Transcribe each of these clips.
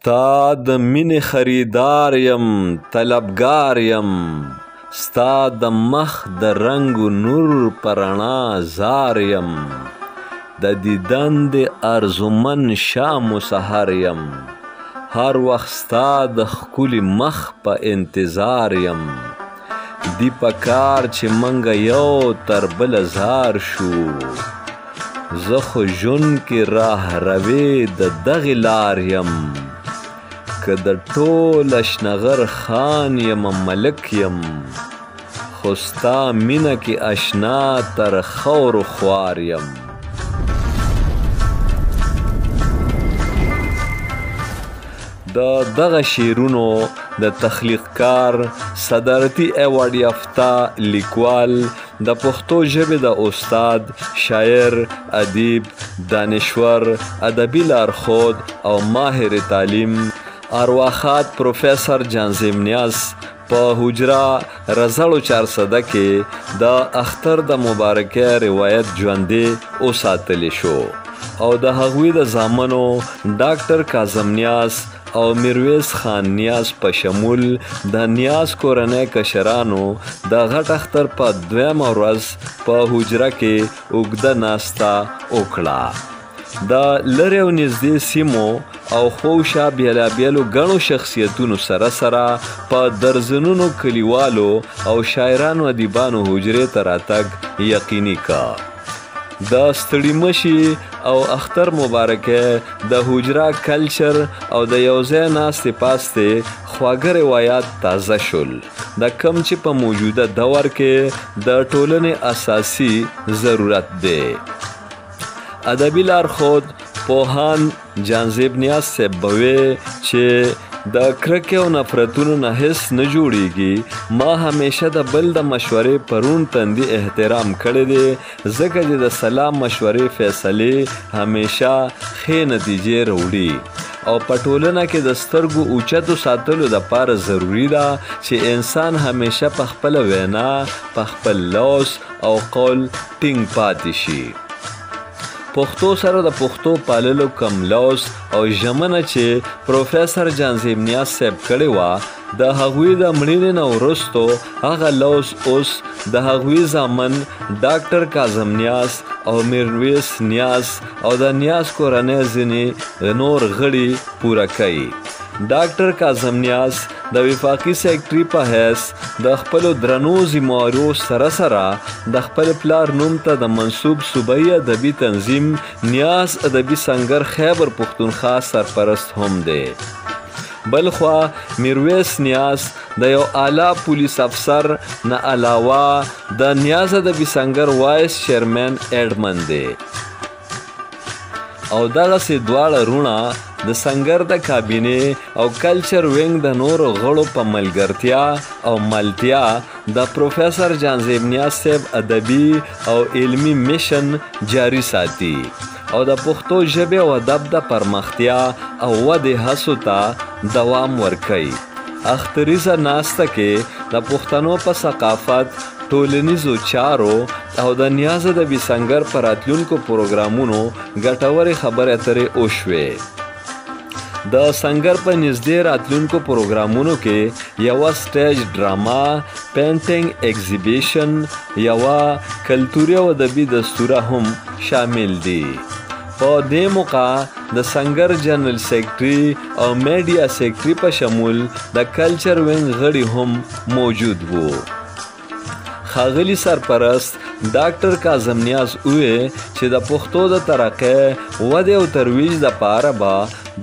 ستا د مینې خریدار یم طلبګار یم ستا د مخ د رنګ و نور په رڼا زار یم د دیدن د ارزومن شام و سحر یم هر وخت ستا د ښکلي مخ په انتظار یم دی په کار چې منګه یو تر بله زار شو زه خو ژوند کې راه روې د دغې لار یم که د ټول اشنغر خان یم ملک یم خو ستا مینه کې اشنا تر خور و خوار یم د دغه شعرونو د تخلیقکار صدارتي ایوارډ یافته لیکوال د پښتو ژبې د استاد شاعر ادیب دانشور ادبي لارښود او ماهر تعلیم ارواښاد پروفیسر جانظیم نیاز په حجره رزړو 400 کې د اختر د مبارکه روایت ژوندې وساتلی شو او د هغوی د زامنو ډاکټر کاظم نیاز او میرویس خان نیاز په شمول د نیاز کورنۍ کشرانو د غټ اختر په دویمه ورځ په حجره کې اوږده ناسته وکړه د لرې او نږدې سیمو او خوشا بیلابیلو ګڼو شخصیتونو سره سره په درزنونو کلیوالو او شاعرانو ادیبانو حجرې ته راتګ یقیني کا د ستړي مشي او اختر مبارکه د حجره کلچر او د یوځای ناستې پاستې خواږه روایات تازه شول د کم چې په موجوده دور کې د ټولنې اساسي ضرورت دی ادبي لارښود پوهان جانظیم نیاز صاحب به چې د کرکې او نفرتونو نه هیڅ نه جوړیږي ما همیشه د بل د مشورې پرون تندي احترام کړی دی ځکه چې د سلام مشورې فیصلې همیشه ښې نتیجې راوړي او په ټولنه کې د سترګو اوچتو ساتلو دپاره ضروري ده چې انسان همیشه په خپله وینا په خپل لوز او قول ټینګ پاتې شي پښتو سره د پښتو پاللو کم لوز او ژمنه چې پروفیسر جانظیم نیاز صاحب کړې وه د هغوی د مړینې نه وروستو هغه لوز اوس د هغوی زامن ډاکټر کاظم نیاز او میرویس نیاز او د نیاز کورنۍ ځینې نور غړي پوره کوي ډاکټر کاظم نیاز د وفاقي سیکرټري په حیث د خپلو درنو ذموارو سره سره د خپل پلار نوم ته د منسوب صوبایي ادبي تنظیم نیاز ادبي سنګر خیبر پښتونخوا سرپرست هم دی بلخوا میرویس نیاز د یو اعلی پولیس افسر نه علاوه د نیاز ادبي سنګر وایس چیرمن ایډمن دی او دغسې دواړه رونه د سنګر د کابینې او کلچر وینګ د نورو غړو په ملګرتیا او ملتیا د پروفیسر جانظیم نیاز صاحب ادبي او علمي میشن جاری ساتي او د پښتو ژبې او ادب د پرمختیا او ودې هڅو ته دوام ورکوي اختریزه ناسته کې د پښتنو په ثقافت ټولنیزو چارو او د نیاز ادبي سنګر په راتلونکو پروګرامونو ګټورې خبرې اترې وشوې د سنګر په نږدې راتلونکو پروګرامونو کې یوه سټیج ډراما پینټینګ ایگزیبیشن یوه کلتوري او ادبي دستوره هم شامل دي په دې موقع د سنګر جنرال سیکرټري او میډیا سیکرټري په شمول د کلچر وینګ غړي هم موجود وو ښاغلي سرپرست ډاکټر کاظم نیاز وویل چې د پښتو د ترقۍ ودې او ترویج دپاره به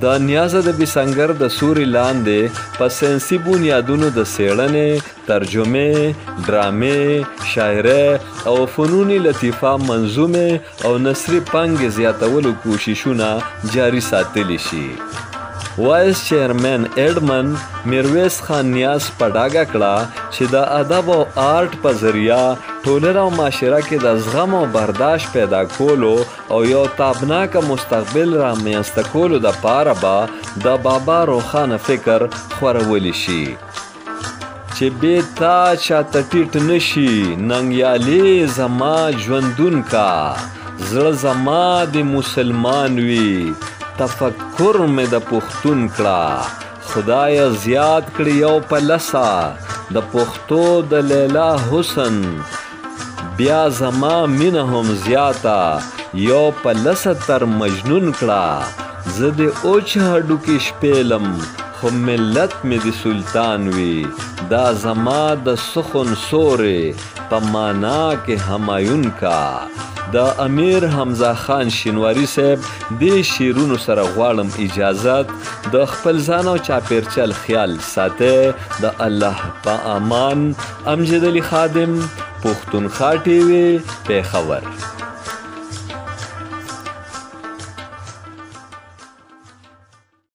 د نیاز ادبي سنګر د سوري لاندې په ساینسي بنیادونو د څیړنې ترجمې ډرامې شاعرۍ او فنون لطیفه منظومې او نثري پانګې زیاتولو کوششونه جاري ساتلی شي وایس چیرمن ایډمن میرویس خان نیاز په ډاګه کړه چې د ادب او آرټ په ذریعه ټولنه او معاشره کې د زغم او برداشت پیدا کولو او یو تابناکه مستقبل رامنځته کولو دپاره به د بابا روښانه فکر خورولی شي چې بې تا چاته ټیټ نشي ننګیالې زما ژوندون کا زړه زما د مسلمان وي تفکر مې د پښتون کړه خدای زیات کړي یو په لسه د پښتو د لیلا حسن بیا زما مینه هم زیاته یو په لسه تر مجنون کړه زه د اوچ هډوکې شپېلم خو ملت مې د سلطان وي دا زما د سخن سورې په معنا کې همایون کا د امیر حمزه خان شینواري صاحب دې شعرونو سره غواړم اجازت د خپل ځان او چاپېرچل خیال ساتئ د الله په امان امجد علي خادم پښتونخوا ټي وي پېښور